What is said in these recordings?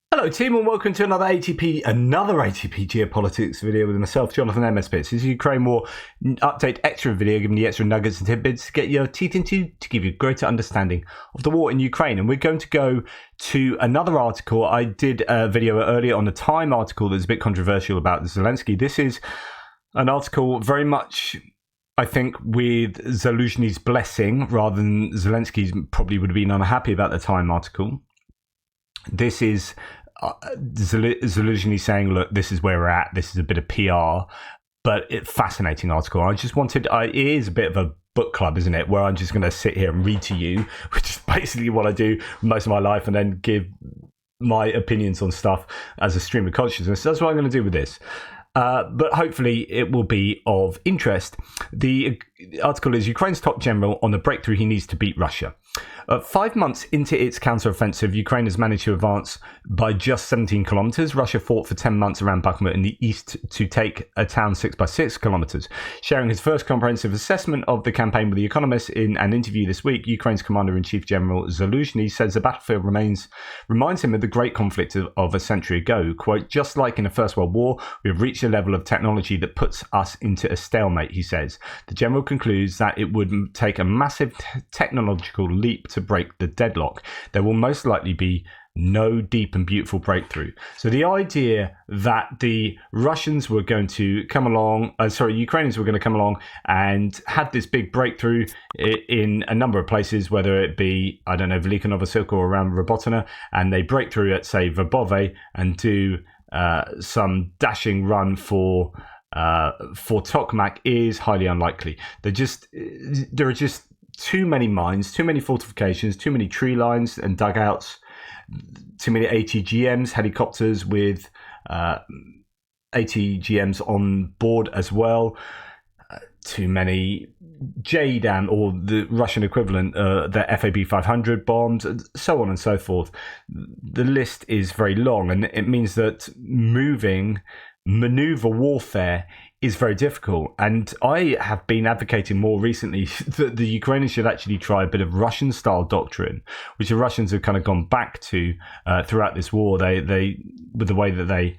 Hello team and welcome to another ATP geopolitics video with myself, Jonathan MS Pitts. This is Ukraine War update extra video, giving you extra nuggets and tidbits to get your teeth into to give you a greater understanding of the war in Ukraine. And we're going to go to another article. I did a video earlier on the Time article that's a bit controversial about Zelensky. This is an article very much, I think, with Zaluzhny's blessing rather than Zelensky's probably would have been unhappy about the Time article. This is Zaluzhny saying, look, this is where we're at. This is a bit of PR, but it's a fascinating article. I just wanted, it is a bit of a book club, isn't it? Where I'm just going to sit here and read to you, which is basically what I do most of my life, and then give my opinions on stuff as a stream of consciousness. That's what I'm going to do with this. But hopefully it will be of interest. The article is Ukraine's top general on the breakthrough he needs to beat Russia. 5 months into its counter-offensive, Ukraine has managed to advance by just 17 kilometers. Russia fought for 10 months around Bakhmut in the east to take a town 6 by 6 kilometers. Sharing his first comprehensive assessment of the campaign with The Economist in an interview this week, Ukraine's Commander-in-Chief General Zaluzhny says the battlefield reminds him of the great conflict of a century ago. Quote, just like in the First World War, we have reached a level of technology that puts us into a stalemate, he says. The general concludes that it would take a massive technological leap to break the deadlock. There will most likely be no deep and beautiful breakthrough. So the idea that the Russians were going to come along, Ukrainians were going to come along and have this big breakthrough in a number of places, whether it be, I don't know, Velika Novosilka or around Robotyne, and they break through at, say, Verbove and do some dashing run for Tokmak is highly unlikely. There are just too many mines, too many fortifications, too many tree lines and dugouts, too many ATGMs, helicopters with ATGMs on board as well, too many JDAM or the Russian equivalent, the FAB 500 bombs, so on and so forth. The list is very long, and it means that maneuver warfare is very difficult. And I have been advocating more recently that the Ukrainians should actually try a bit of Russian-style doctrine, which the Russians have kind of gone back to throughout this war. They with the way that they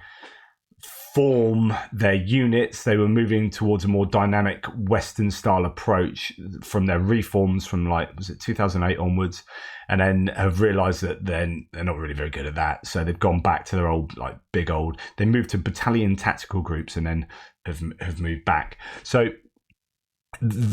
form their units, they were moving towards a more dynamic Western-style approach from their reforms from 2008 onwards, and then have realised that they're not really very good at that. So they've gone back to their old, they moved to battalion tactical groups and then have moved back. So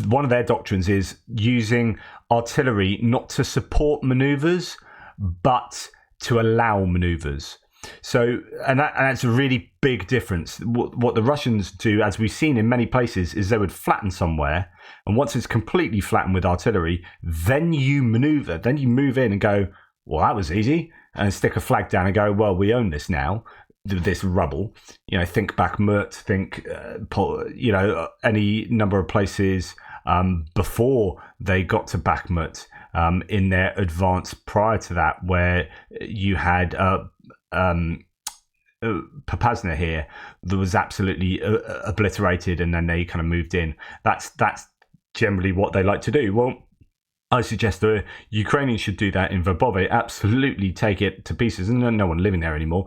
one of their doctrines is using artillery not to support manoeuvres, but to allow manoeuvres. So, and that's a really big difference. What the Russians do, as we've seen in many places, is they would flatten somewhere, and once it's completely flattened with artillery, then you maneuver, then you move in and go, well, that was easy, and stick a flag down and go, well, we own this now, this rubble. Think Bakhmut, think, any number of places before they got to Bakhmut in their advance prior to that, where you had Popasna here that was absolutely obliterated, and then they kind of moved in. That's generally what they like to do. Well, I suggest the Ukrainians should do that in Verbove, absolutely take it to pieces, and no one living there anymore,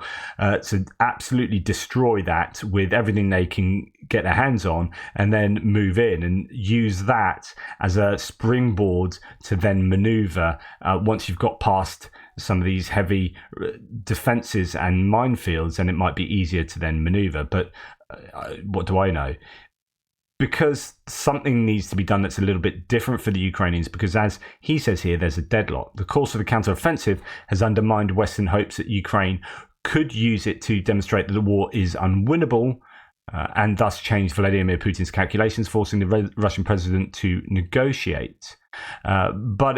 so absolutely destroy that with everything they can get their hands on, and then move in and use that as a springboard to then maneuver once you've got past some of these heavy defenses and minefields, and it might be easier to then maneuver. But what do I know? Because something needs to be done that's a little bit different for the Ukrainians, because as he says here, there's a deadlock. The course of the counteroffensive has undermined Western hopes that Ukraine could use it to demonstrate that the war is unwinnable, and thus change Vladimir Putin's calculations, forcing the Russian president to negotiate. But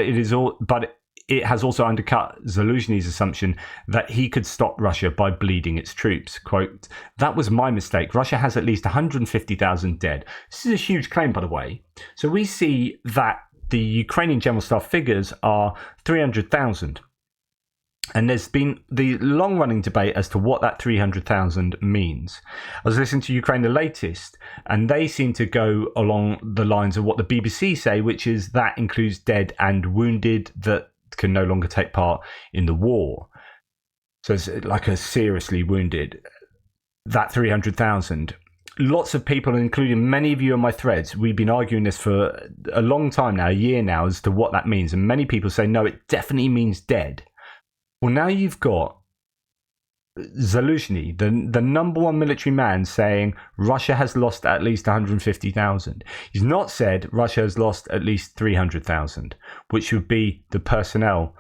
it has also undercut Zaluzhny's assumption that he could stop Russia by bleeding its troops. Quote, that was my mistake. Russia has at least 150,000 dead. This is a huge claim, by the way. So we see that the Ukrainian General Staff figures are 300,000. And there's been the long-running debate as to what that 300,000 means. I was listening to Ukraine the latest, and they seem to go along the lines of what the BBC say, which is that includes dead and wounded that can no longer take part in the war. So it's like a seriously wounded. That 300,000. Lots of people, including many of you on my threads, we've been arguing this for a long time now, a year now, as to what that means. And many people say, no, it definitely means dead. Well, now you've got Zaluzhny, the number one military man, saying Russia has lost at least 150,000. He's not said Russia has lost at least 300,000, which would be the personnel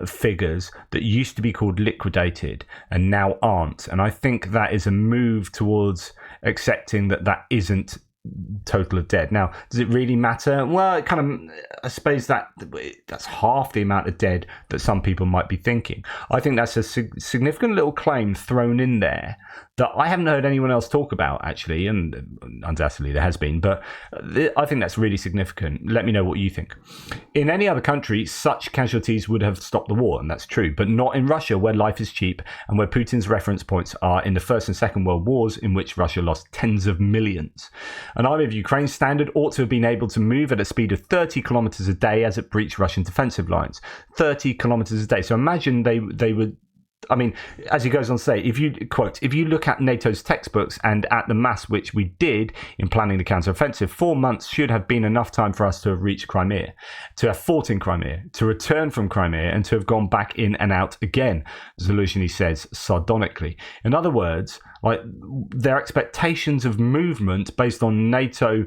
figures that used to be called liquidated and now aren't. And I think that is a move towards accepting that that isn't total of dead. Now, does it really matter? Well, it kind of, I suppose that's half the amount of dead that some people might be thinking. I think that's a significant little claim thrown in there that I haven't heard anyone else talk about, actually, and undoubtedly there has been, but I think that's really significant. Let me know what you think. In any other country, such casualties would have stopped the war, and that's true, but not in Russia, where life is cheap and where Putin's reference points are in the First and Second World Wars, in which Russia lost tens of millions. An army of Ukraine's standard ought to have been able to move at a speed of 30 kilometers a day as it breached Russian defensive lines. 30 kilometers a day. So imagine they would. I mean, as he goes on to say, if you look at NATO's textbooks and at the maths which we did in planning the counteroffensive, 4 months should have been enough time for us to have reached Crimea, to have fought in Crimea, to return from Crimea, and to have gone back in and out again, Zaluzhny says sardonically. In other words, like, their expectations of movement based on NATO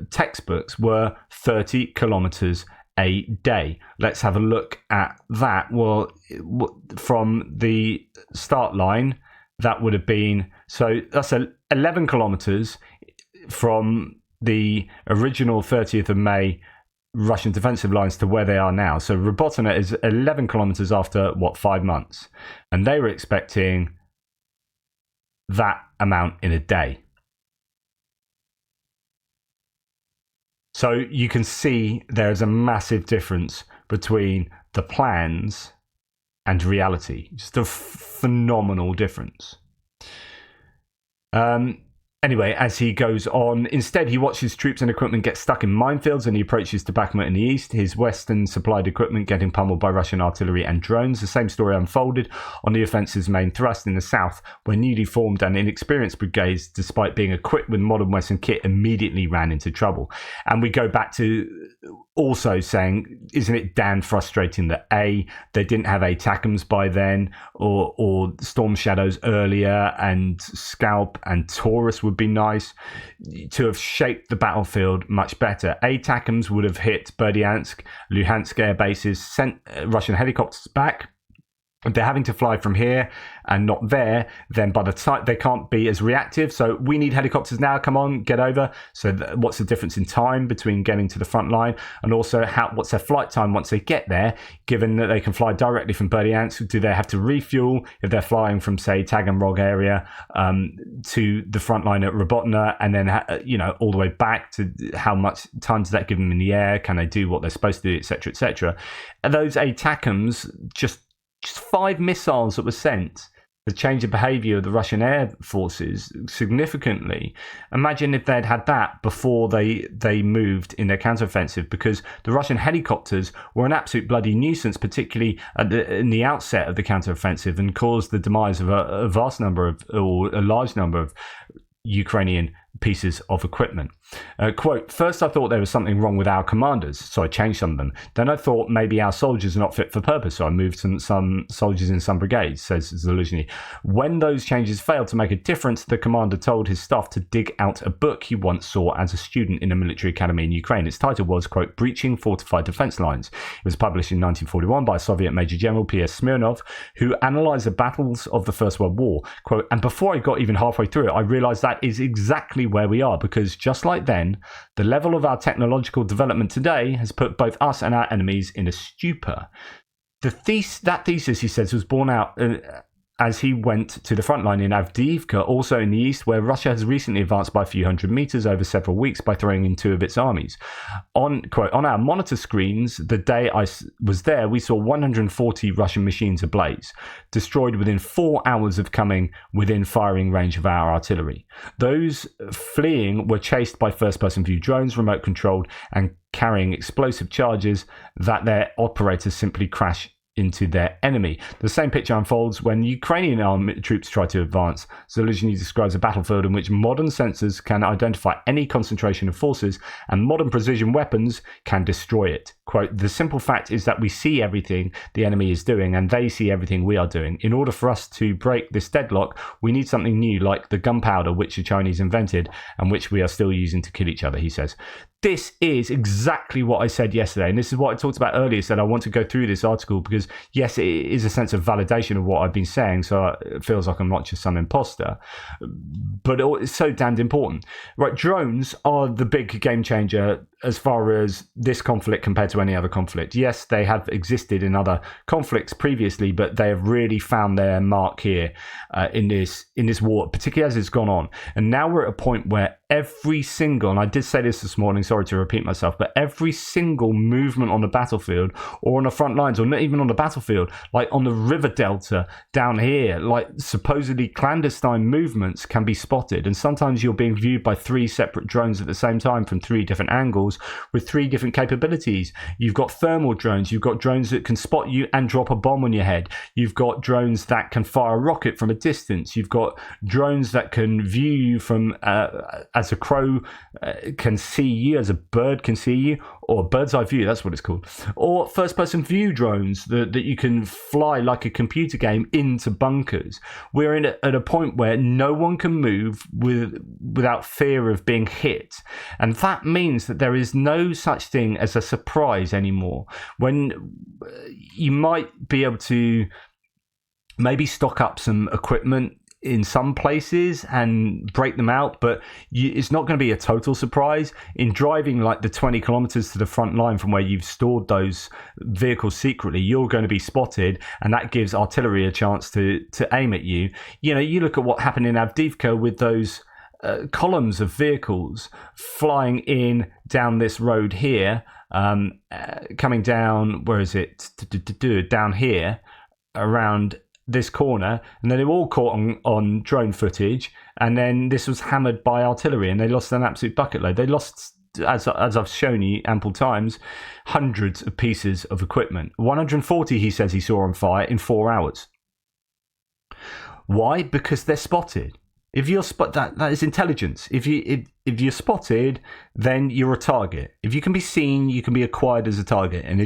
textbooks were 30 kilometers a day. Let's have a look at that. Well, from the start line, that would have been, so that's 11 kilometers from the original 30th of May Russian defensive lines to where they are now. So Robotina is 11 kilometers after, 5 months? And they were expecting that amount in a day. So you can see there is a massive difference between the plans and reality. Just a phenomenal difference. Anyway, as he goes on, instead he watches troops and equipment get stuck in minefields and he approaches to Bakhmut in the east, his Western supplied equipment getting pummeled by Russian artillery and drones. The same story unfolded on the offensive's main thrust in the south, where newly formed and inexperienced brigades, despite being equipped with modern Western kit, immediately ran into trouble. And we go back to also saying, isn't it damn frustrating that A, they didn't have ATACMS by then, or Storm Shadows earlier, and Scalp and Taurus would be nice to have shaped the battlefield much better. ATACMS would have hit Berdyansk, Luhansk air bases, sent Russian helicopters back. If they're having to fly from here and not there, then by the time they can't be as reactive. So we need helicopters now. Come on, get over. So what's the difference in time between getting to the front line, and also what's their flight time once they get there? Given that they can fly directly from Berdyansk, do they have to refuel if they're flying from, say, Taganrog area to the front line at Robotina, and then all the way back to how much time does that give them in the air? Can they do what they're supposed to do, etc., etc.? And those ATACMS, just 5 missiles that were sent, the change of behaviour of the Russian air forces significantly. Imagine if they'd had that before they moved in their counteroffensive, because the Russian helicopters were an absolute bloody nuisance, particularly in the outset of the counteroffensive, and caused the demise of a large number of Ukrainian pieces of equipment. Quote, first I thought there was something wrong with our commanders, so I changed some of them. Then I thought maybe our soldiers are not fit for purpose, so I moved some soldiers in some brigades, says Zaluzhny. When those changes failed to make a difference, the commander told his staff to dig out a book he once saw as a student in a military academy in Ukraine. Its title was, quote, Breaching Fortified Defense Lines. It was published in 1941 by Soviet Major General P.S. Smirnov, who analyzed the battles of the First World War. Quote, and before I got even halfway through it, I realized that is exactly where we are, because just like then, the level of our technological development today has put both us and our enemies in a stupor. That thesis, he says, was borne out as he went to the front line in Avdiivka, also in the east, where Russia has recently advanced by a few hundred meters over several weeks by throwing in 2 of its armies. Quote, on our monitor screens, the day I was there, we saw 140 Russian machines ablaze, destroyed within 4 hours of coming within firing range of our artillery. Those fleeing were chased by first-person view drones, remote-controlled, and carrying explosive charges that their operators simply crashed into their enemy. The same picture unfolds when Ukrainian armed troops try to advance. Zaluzhny describes a battlefield in which modern sensors can identify any concentration of forces and modern precision weapons can destroy it. Quote, the simple fact is that we see everything the enemy is doing and they see everything we are doing. In order for us to break this deadlock, we need something new like the gunpowder which the Chinese invented and which we are still using to kill each other, he says. This is exactly what I said yesterday, and this is what I talked about earlier, said I want to go through this article because, yes, it is a sense of validation of what I've been saying, so it feels like I'm not just some imposter, but it's so damned important. Right, drones are the big game changer as far as this conflict compared to any other conflict. Yes, they have existed in other conflicts previously, but they have really found their mark here in this war, particularly as it's gone on. And now we're at a point where every single, and I did say this morning, sorry to repeat myself, but every single movement on the battlefield or on the front lines, or not even on the battlefield, like on the river delta down here, like supposedly clandestine movements can be spotted. And sometimes you're being viewed by 3 separate drones at the same time from 3 different angles with 3 different capabilities. You've got thermal drones, you've got drones that can spot you and drop a bomb on your head. You've got drones that can fire a rocket from a distance. You've got drones that can view you from as a crow can see you, as a bird can see you, or bird's eye view, that's what it's called, or first person view drones that you can fly like a computer game into bunkers. We're at a point where no one can move without fear of being hit, and that means that there is no such thing as a surprise anymore. When you might be able to maybe stock up some equipment in some places and break them out, but it's not going to be a total surprise. In driving like the 20 kilometers to the front line from where you've stored those vehicles secretly, you're going to be spotted, and that gives artillery a chance to aim at you. You know, you look at what happened in Avdiivka with those columns of vehicles flying in down this road here, coming down, where is it? Down here around this corner, and then they were all caught on drone footage, and then this was hammered by artillery, and they lost an absolute bucket load. They lost, as I've shown you ample times, hundreds of pieces of equipment. 140, he says, he saw on fire in 4 hours. Why? Because they're spotted. If you're that is intelligence. If you're spotted, then you're a target. If you can be seen, you can be acquired as a target. And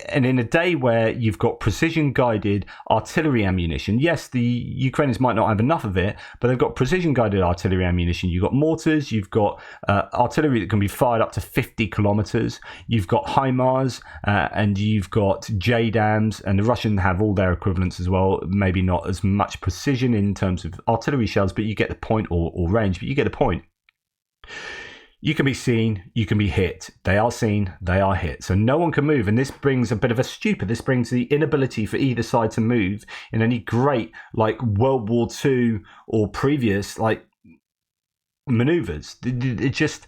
and in a day where you've got precision guided artillery ammunition, yes, the Ukrainians might not have enough of it, but they've got precision guided artillery ammunition. You've got mortars, you've got artillery that can be fired up to 50 kilometers. You've got HIMARS, and you've got JDAMs, and the Russians have all their equivalents as well. Maybe not as much precision in terms of artillery shells, but you get the point, or range, but you get the point. You can be seen, you can be hit. They are seen, they are hit. So no one can move. And this brings a bit of a stupor. This brings the inability for either side to move in any great, like, World War II or previous, like, maneuvers. It just,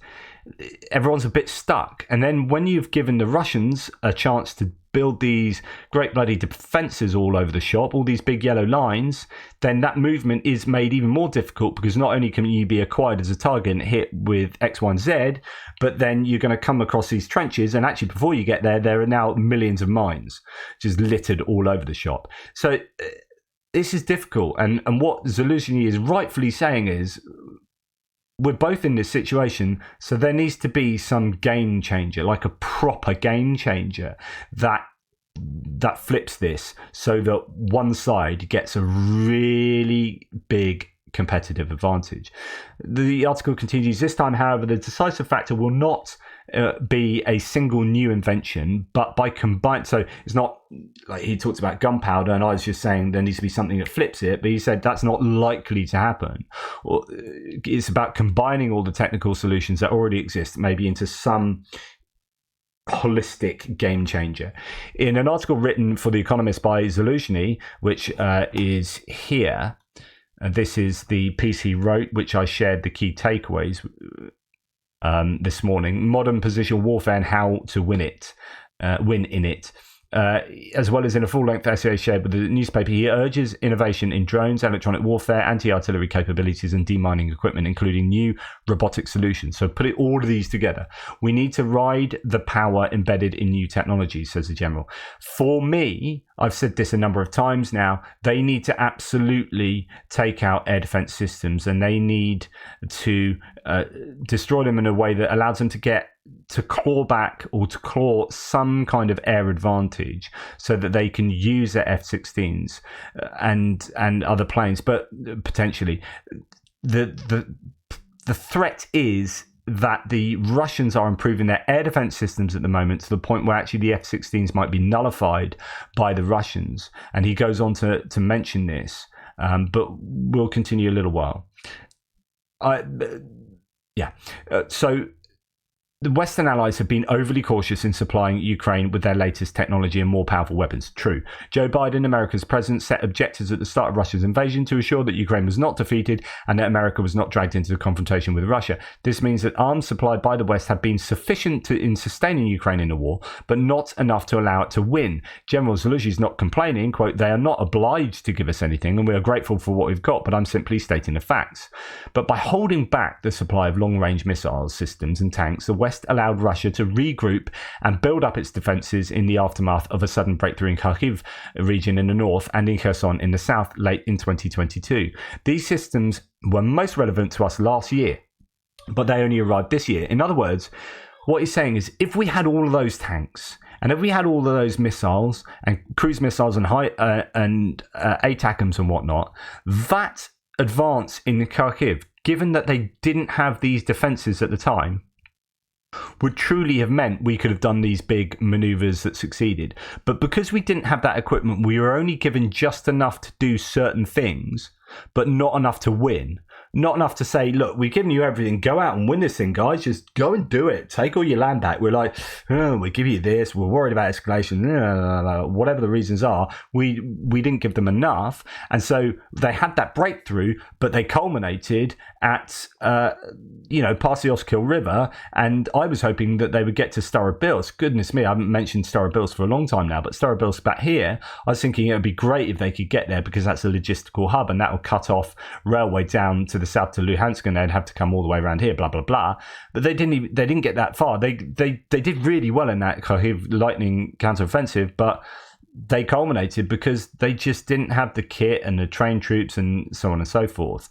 everyone's a bit stuck. And then when you've given the Russians a chance to build these great bloody defenses all over the shop, all these big yellow lines, then that movement is made even more difficult, because not only can you be acquired as a target and hit with X, Y, and Z, but then you're going to come across these trenches, and actually before you get there are now millions of mines just littered all over the shop. So this is difficult, and what Zaluzhny is rightfully saying is, we're both in this situation, so there needs to be some game changer, like a proper game changer that flips this, so that one side gets a really big competitive advantage. The article continues, this time, however, the decisive factor will not be a single new invention, but by combine. So it's not like he talks about gunpowder, and I was just saying there needs to be something that flips it, but he said that's not likely to happen. It's about combining all the technical solutions that already exist, maybe into some holistic game changer. In an article written for The Economist by Zaluzhny, which is here, this is the piece he wrote, which I shared the key takeaways this morning. Modern positional warfare and how to win in it. as well as in a full-length essay shared with the newspaper, he urges innovation in drones, electronic warfare, anti-artillery capabilities, and demining equipment, including new robotic solutions. So put all of these together. We need to ride the power embedded in new technologies, says the general. For me, I've said this a number of times now, they need to absolutely take out air defense systems, and they need to destroy them in a way that allows them to claw back or to claw some kind of air advantage so that they can use their F-16s and other planes. But potentially the threat is that the Russians are improving their air defense systems at the moment to the point where actually the F-16s might be nullified by the Russians. And he goes on to mention this, but we'll continue a little while. So the Western allies have been overly cautious in supplying Ukraine with their latest technology and more powerful weapons. True. Joe Biden, America's president, set objectives at the start of Russia's invasion to assure that Ukraine was not defeated and that America was not dragged into the confrontation with Russia. This means that arms supplied by the West have been sufficient in sustaining Ukraine in the war, but not enough to allow it to win. General Zaluzhny is not complaining, quote, "They are not obliged to give us anything and we are grateful for what we've got, but I'm simply stating the facts." But by holding back the supply of long-range missile systems and tanks, the West allowed Russia to regroup and build up its defences in the aftermath of a sudden breakthrough in Kharkiv region in the north and in Kherson in the south late in 2022. These systems were most relevant to us last year, but they only arrived this year. In other words, what he's saying is if we had all of those tanks and if we had all of those missiles and cruise missiles and ATACMS and whatnot, that advance in Kharkiv, given that they didn't have these defences at the time, would truly have meant we could have done these big maneuvers that succeeded. But because we didn't have that equipment, we were only given just enough to do certain things, but not enough to win. Not enough to say, look, we've given you everything. Go out and win this thing, guys. Just go and do it. Take all your land back. We're like, oh, we give you this. We're worried about escalation. Whatever the reasons are, we didn't give them enough. And so they had that breakthrough, but they culminated at, past the Oskil River. And I was hoping that they would get to Starobilsk. Goodness me, I haven't mentioned Starobilsk for a long time now, but Starobilsk back here, I was thinking it would be great if they could get there because that's a logistical hub and that will cut off railway down to the south to Luhansk, and they'd have to come all the way around here, blah blah blah. But they didn't get that far. They did really well in that Kharkiv lightning counteroffensive, but they culminated because they just didn't have the kit and the trained troops and so on and so forth.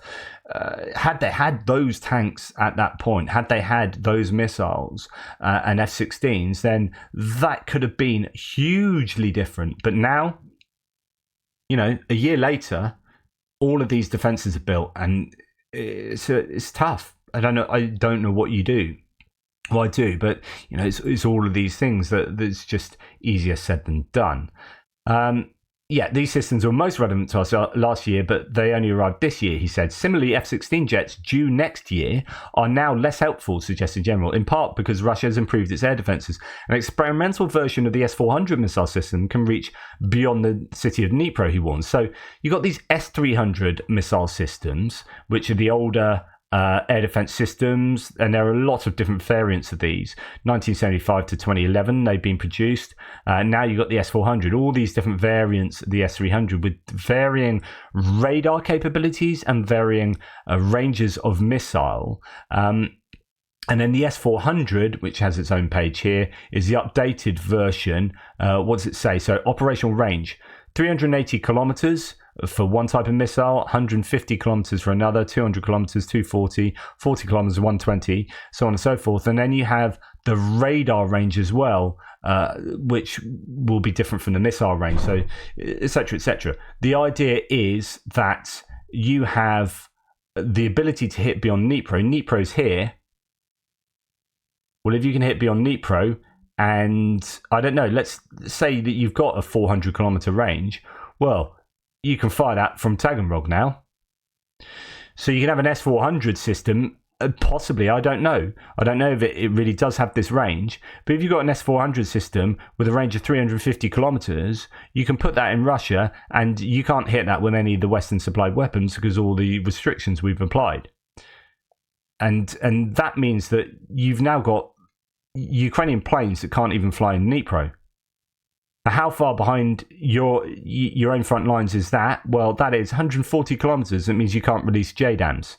Had they had those tanks at that point, had they had those missiles and F-16s, then that could have been hugely different. But now, a year later, all of these defenses are built, and it's tough. I don't know what you do. Well, I do, but it's all of these things that's just easier said than done. These systems were most relevant to us last year, but they only arrived this year, he said. Similarly, F-16 jets due next year are now less helpful, suggested General, in part because Russia has improved its air defences. An experimental version of the S-400 missile system can reach beyond the city of Dnipro, he warns. So you've got these S-300 missile systems, which are the older air defense systems, and there are lots of different variants of these. 1975 to 2011 they've been produced. Now you've got the S-400, all these different variants of the S-300 with varying radar capabilities and varying ranges of missile. And then the S-400, which has its own page here, is the updated version. What does it say? So operational range, 380 kilometers for one type of missile, 150 kilometers for another, 200 kilometers, 240, 40 kilometers, 120, so on and so forth. And then you have the radar range as well, which will be different from the missile range, so et cetera, et cetera. The idea is that you have the ability to hit beyond Dnipro. Dnipro's here. Well, if you can hit beyond Dnipro, and I don't know, let's say that you've got a 400 kilometer range, well, you can fire that from Taganrog now. So you can have an S-400 system, possibly, I don't know. I don't know if it really does have this range, but if you've got an S-400 system with a range of 350 kilometers, you can put that in Russia, and you can't hit that with any of the Western supplied weapons because all the restrictions we've applied. And that means that you've now got Ukrainian planes that can't even fly in Dnipro. How far behind your own front lines is that? Well, that is 140 kilometers. That means you can't release JDAMs.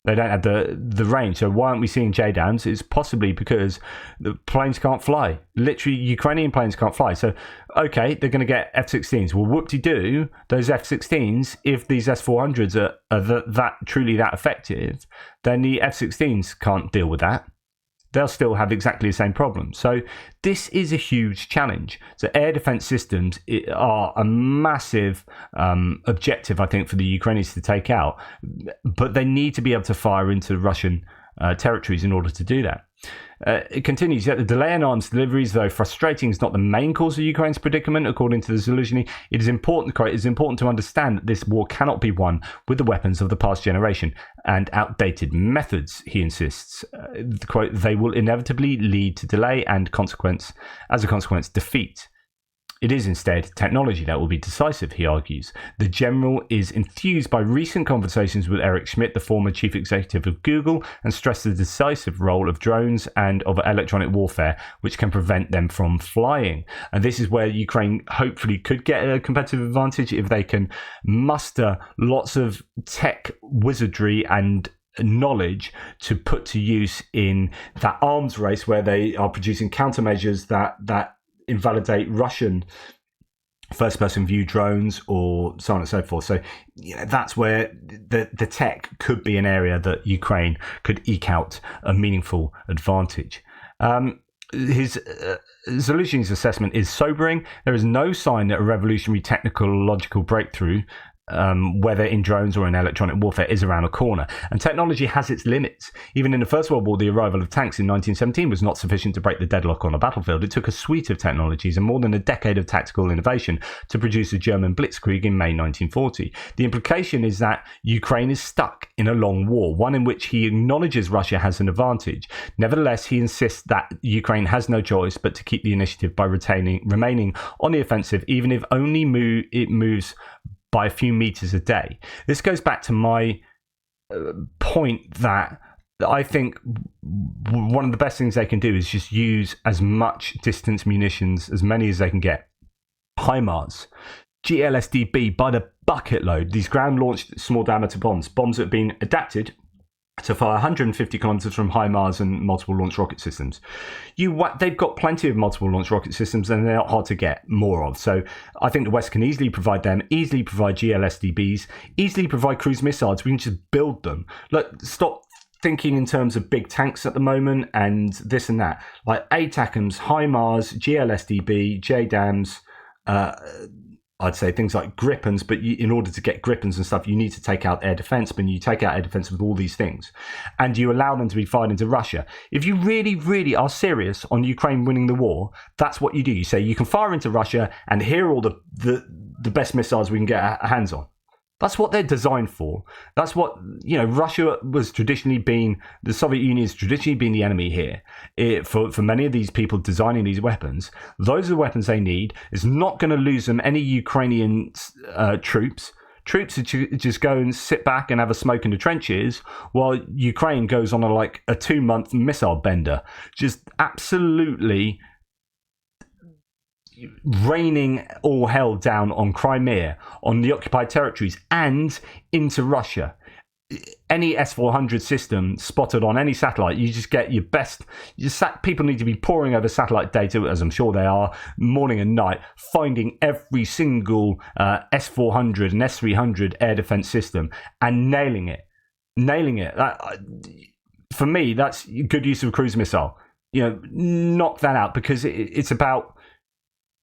They don't have the range. So why aren't we seeing JDAMs? It's possibly because the planes can't fly. Literally, Ukrainian planes can't fly. So, okay, they're going to get F-16s. Well, whoop-de-doo, those F-16s, if these S-400s are that truly that effective, then the F-16s can't deal with that. They'll still have exactly the same problem. So this is a huge challenge. So air defense systems are a massive objective, I think, for the Ukrainians to take out. But they need to be able to fire into Russian territories in order to do that. It continues, yet the delay in arms deliveries, though frustrating, is not the main cause of Ukraine's predicament, according to the Zaluzhny. It is important to understand that this war cannot be won with the weapons of the past generation and outdated methods, he insists. Quote, they will inevitably lead to delay and as a consequence, defeat. It is instead technology that will be decisive, he argues. The general is enthused by recent conversations with Eric Schmidt, the former chief executive of Google, and stressed the decisive role of drones and of electronic warfare, which can prevent them from flying. And this is where Ukraine hopefully could get a competitive advantage if they can muster lots of tech wizardry and knowledge to put to use in that arms race where they are producing countermeasures that invalidate Russian first-person view drones or so on and so forth. So that's where the tech could be an area that Ukraine could eke out a meaningful advantage. Zaluzhny's assessment is sobering. There is no sign that a revolutionary technological breakthrough, whether in drones or in electronic warfare, is around a corner. And technology has its limits. Even in the First World War, the arrival of tanks in 1917 was not sufficient to break the deadlock on a battlefield. It took a suite of technologies and more than a decade of tactical innovation to produce the German Blitzkrieg in May 1940. The implication is that Ukraine is stuck in a long war, one in which he acknowledges Russia has an advantage. Nevertheless, he insists that Ukraine has no choice but to keep the initiative by remaining on the offensive, even if only it moves by a few meters a day. This goes back to my point that I think one of the best things they can do is just use as much distance munitions, as many as they can get. HIMARS, GLSDB by the bucket load, these ground-launched small diameter bombs that have been adapted to fire 150 kilometers from HIMARS and multiple launch rocket systems. They've got plenty of multiple launch rocket systems and they're not hard to get more of. So I think the West can easily provide them, easily provide GLSDBs, easily provide cruise missiles. We can just build them. Stop thinking in terms of big tanks at the moment and this and that. Like ATACMS, HIMARS, GLSDB, JDAMs, I'd say things like Gripens, but in order to get Gripens and stuff, you need to take out air defense, but you take out air defense with all these things. And you allow them to be fired into Russia. If you really, really are serious on Ukraine winning the war, that's what you do. You say you can fire into Russia and here are all the best missiles we can get our hands on. That's what they're designed for. That's what, Russia was traditionally been, the Soviet Union has traditionally been the enemy here. For many of these people designing these weapons, those are the weapons they need. It's not going to lose them any Ukrainian troops. Troops just go and sit back and have a smoke in the trenches while Ukraine goes on a 2-month missile bender. Just absolutely raining all hell down on Crimea, on the occupied territories, and into Russia. Any S-400 system spotted on any satellite, you just get your best. People need to be poring over satellite data, as I'm sure they are, morning and night, finding every single S-400 and S-300 air defense system and nailing it. For me, that's good use of a cruise missile. Knock that out, because it's about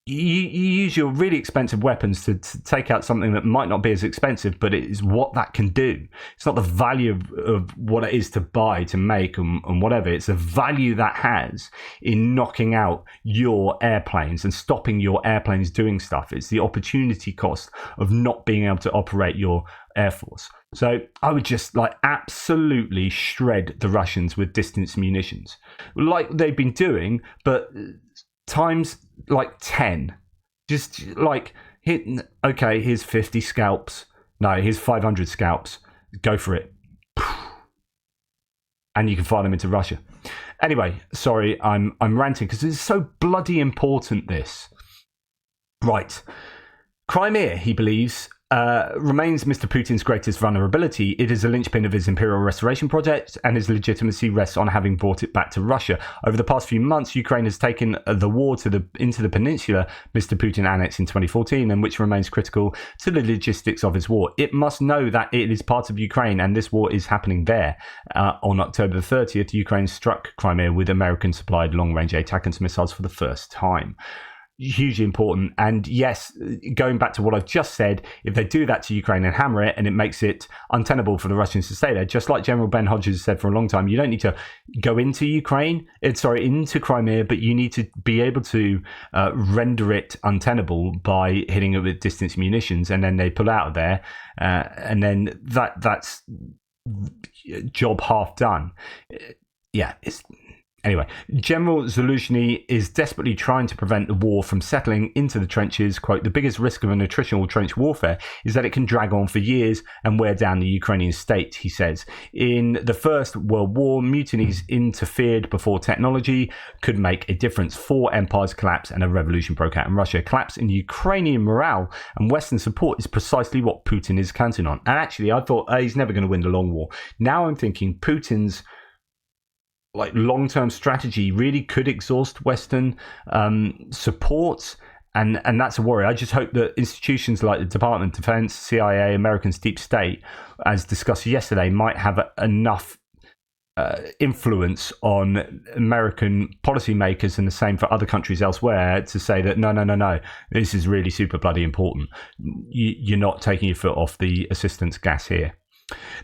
you use your really expensive weapons to take out something that might not be as expensive, but it is what that can do. It's not the value of what it is to buy, to make, and whatever. It's the value that has in knocking out your airplanes and stopping your airplanes doing stuff. It's the opportunity cost of not being able to operate your air force. So I would just absolutely shred the Russians with distance munitions, like they've been doing, but times 10. Just here's 50 scalps. No, here's 500 scalps. Go for it. And you can fire them into Russia. Anyway, sorry, I'm ranting because it's so bloody important, this. Right. Crimea, he believes, remains Mr. Putin's greatest vulnerability. It is a linchpin of his imperial restoration project, and his legitimacy rests on having brought it back to Russia. Over the past few months, Ukraine has taken the war into the peninsula Mr. Putin annexed in 2014, and which remains critical to the logistics of his war. It must know that it is part of Ukraine, and this war is happening there. On October the 30th, Ukraine struck Crimea with American-supplied long-range ATACMS missiles for the first time. Hugely important. And yes, going back to what I've just said, if they do that to Ukraine and hammer it, and it makes it untenable for the Russians to stay there, just like General Ben Hodges has said for a long time, you don't need to go into into Crimea, but you need to be able to render it untenable by hitting it with distance munitions, and then they pull out of there, and then that's job half done. Yeah, Anyway, General Zaluzhny is desperately trying to prevent the war from settling into the trenches. Quote, the biggest risk of an attritional trench warfare is that it can drag on for years and wear down the Ukrainian state, he says. In the First World War, mutinies interfered before technology could make a difference. 4 empires collapsed and a revolution broke out in Russia. Collapse in Ukrainian morale and Western support is precisely what Putin is counting on. And actually, I thought he's never going to win the long war. Now I'm thinking Putin's long-term strategy really could exhaust Western support, and that's a worry. I just hope that institutions like the Department of Defense, CIA, Americans, Deep State, as discussed yesterday, might have enough influence on American policymakers, and the same for other countries elsewhere, to say that no, this is really super bloody important. You're not taking your foot off the assistance gas here.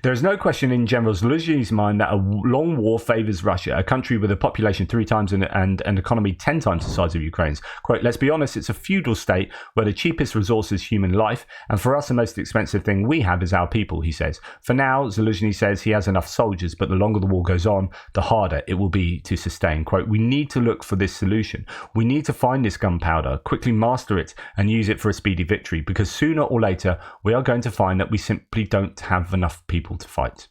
There is no question in General Zaluzhny's mind that a long war favours Russia, a country with a population 3 times and an economy 10 times the size of Ukraine's. Quote, let's be honest, it's a feudal state where the cheapest resource is human life, and for us the most expensive thing we have is our people, he says. For now, Zaluzhny says he has enough soldiers, but the longer the war goes on, the harder it will be to sustain. Quote, we need to look for this solution. We need to find this gunpowder, quickly master it, and use it for a speedy victory, because sooner or later we are going to find that we simply don't have enough people to fight.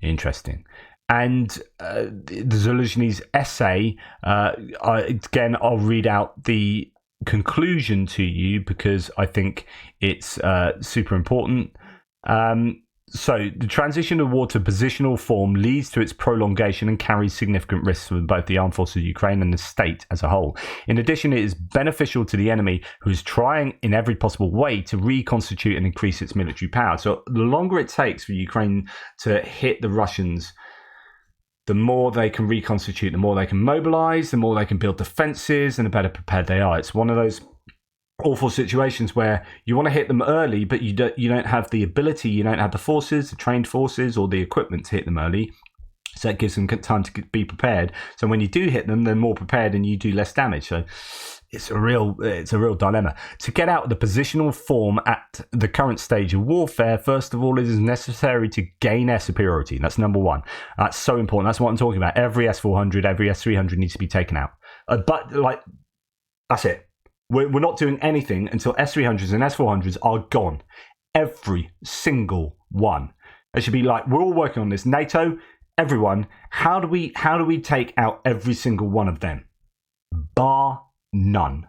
Interesting. And the Zaluzhny's essay, again, I'll read out the conclusion to you because I think it's super important. So the transition of war to positional form leads to its prolongation and carries significant risks for both the armed forces of Ukraine and the state as a whole. In addition, it is beneficial to the enemy, who is trying in every possible way to reconstitute and increase its military power. So the longer it takes for Ukraine to hit the Russians, the more they can reconstitute, the more they can mobilize, the more they can build defenses, and the better prepared they are. It's one of those awful situations where you want to hit them early, but you don't have the ability, you don't have the forces, the trained forces, or the equipment to hit them early. So it gives them time to be prepared. So when you do hit them, they're more prepared and you do less damage. So it's a real dilemma. To get out of the positional form at the current stage of warfare, first of all, it is necessary to gain air superiority. That's number one. That's so important. That's what I'm talking about. Every S-400, every S-300 needs to be taken out. That's it. We're not doing anything until S-300s and S-400s are gone. Every single one. It should be like, we're all working on this. NATO, everyone, how do we take out every single one of them? Bar none.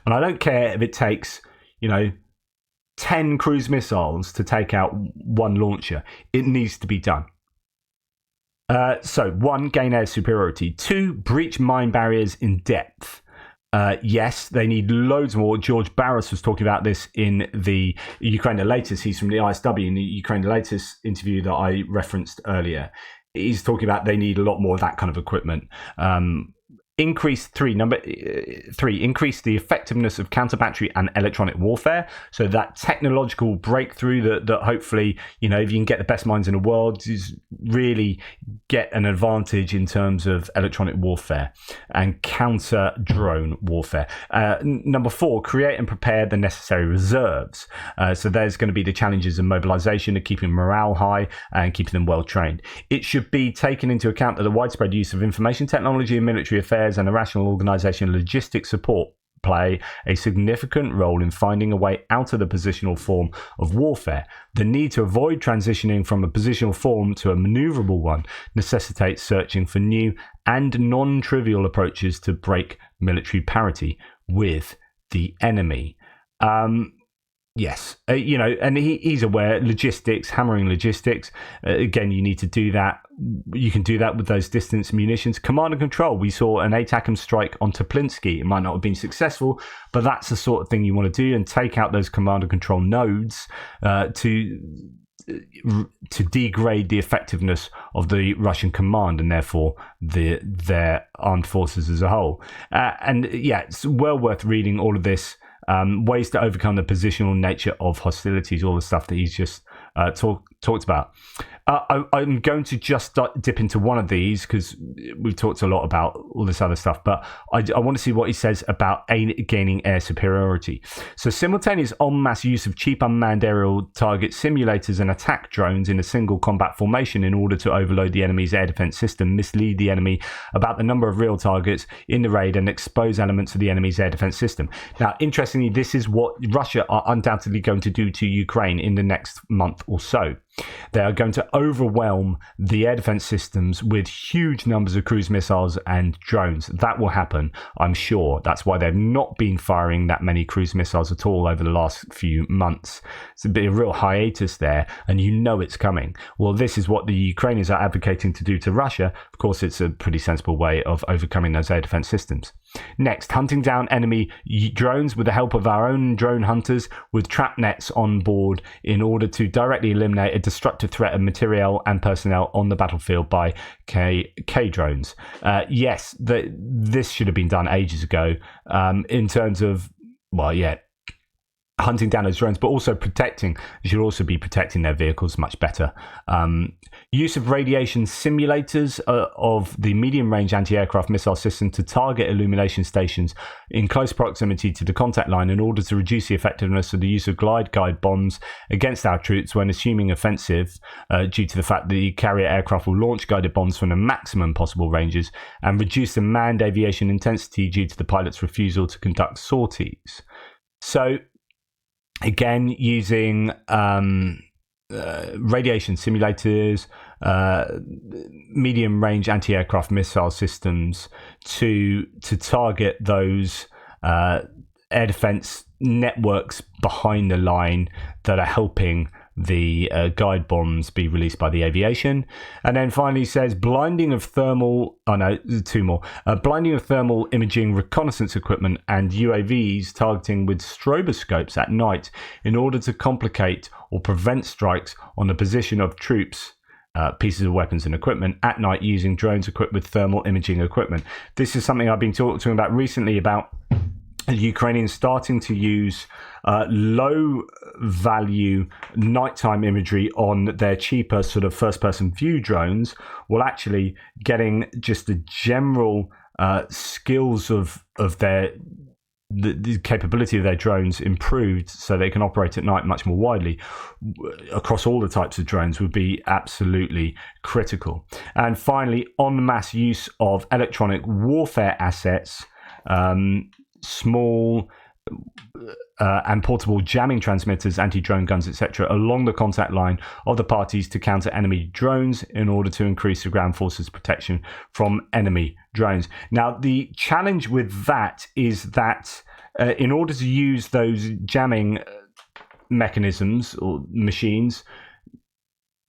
And I don't care if it takes, 10 cruise missiles to take out one launcher. It needs to be done. So, 1, gain air superiority. 2, breach mine barriers in depth. Yes, they need loads more. George Barras was talking about this in the Ukraine the Latest. He's from the ISW in the Ukraine the Latest interview that I referenced earlier. He's talking about they need a lot more of that kind of equipment. Increase increase the effectiveness of counter-battery and electronic warfare. So that technological breakthrough that hopefully, if you can get the best minds in the world, is really get an advantage in terms of electronic warfare and counter-drone warfare. Number 4, create and prepare the necessary reserves. So there's going to be the challenges of mobilization, of keeping morale high and keeping them well trained. It should be taken into account that the widespread use of information technology and military affairs and the rational organisation and logistic support play a significant role in finding a way out of the positional form of warfare. The need to avoid transitioning from a positional form to a manoeuvrable one necessitates searching for new and non-trivial approaches to break military parity with the enemy. Yes, and he's aware. Logistics, hammering logistics. Again, you need to do that. You can do that with those distance munitions. Command and control. We saw an ATACMS strike on Toplinsky. It might not have been successful, but that's the sort of thing you want to do, and take out those command and control nodes to degrade the effectiveness of the Russian command and therefore their armed forces as a whole. It's well worth reading all of this. Ways to overcome the positional nature of hostilities, all the stuff that he's just talked about. I'm going to just dip into one of these because we've talked a lot about all this other stuff, but I want to see what he says about gaining air superiority. So simultaneous en masse use of cheap unmanned aerial target simulators and attack drones in a single combat formation in order to overload the enemy's air defense system, mislead the enemy about the number of real targets in the raid, and expose elements of the enemy's air defense system. Now, interestingly, this is what Russia are undoubtedly going to do to Ukraine in the next month or so. They are going to overwhelm the air defense systems with huge numbers of cruise missiles and drones. That will happen, I'm sure. That's why they've not been firing that many cruise missiles at all over the last few months. It's a real hiatus there, and it's coming. Well, this is what the Ukrainians are advocating to do to Russia. Of course, it's a pretty sensible way of overcoming those air defense systems. Next, hunting down enemy drones with the help of our own drone hunters with trap nets on board in order to directly eliminate a destructive threat of materiel and personnel on the battlefield by K drones. Yes, this should have been done ages ago in terms of, hunting down those drones, but also protecting. You should also be protecting their vehicles much better. Use of radiation simulators of the medium-range anti-aircraft missile system to target illumination stations in close proximity to the contact line in order to reduce the effectiveness of the use of glide guide bombs against our troops when assuming offensive, due to the fact that the carrier aircraft will launch guided bombs from the maximum possible ranges, and reduce the manned aviation intensity due to the pilot's refusal to conduct sorties. So, again, using radiation simulators, medium-range anti-aircraft missile systems to target those air defense networks behind the line that are helping the guide bombs be released by the aviation. And then finally says blinding of thermal imaging reconnaissance equipment and UAVs targeting with stroboscopes at night in order to complicate or prevent strikes on the position of troops, pieces of weapons and equipment at night using drones equipped with thermal imaging equipment. This is something I've been talking about recently, about the Ukrainians starting to use low value nighttime imagery on their cheaper sort of first person view drones, while actually getting just the general skills of their the capability of their drones improved so they can operate at night much more widely across all the types of drones would be absolutely critical. And finally, en masse use of electronic warfare assets, small and portable jamming transmitters, anti-drone guns, etc., along the contact line of the parties to counter enemy drones in order to increase the ground forces protection from enemy drones. Now, the challenge with that is that in order to use those jamming mechanisms or machines,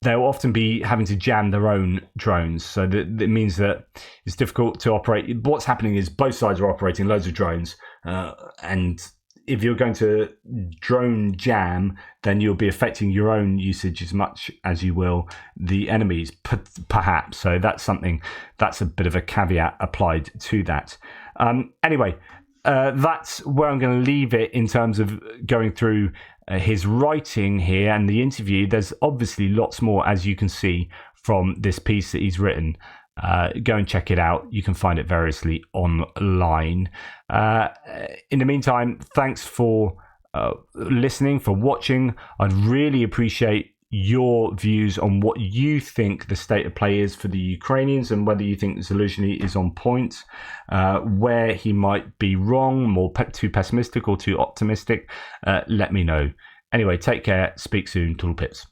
they'll often be having to jam their own drones. So that means that it's difficult to operate. What's happening is both sides are operating loads of drones. And if you're going to drone jam, then you'll be affecting your own usage as much as you will the enemy's, perhaps. So that's a bit of a caveat applied to that. Anyway, that's where I'm going to leave it in terms of going through his writing here and the interview. There's obviously lots more, as you can see from this piece that he's written. Go and check it out. You can find it variously online. In the meantime, thanks for listening, for watching. I'd really appreciate your views on what you think the state of play is for the Ukrainians and whether you think Zaluzhny is on point, where he might be wrong, too pessimistic or too optimistic. Let me know. Anyway, take care. Speak soon. Toodle pips.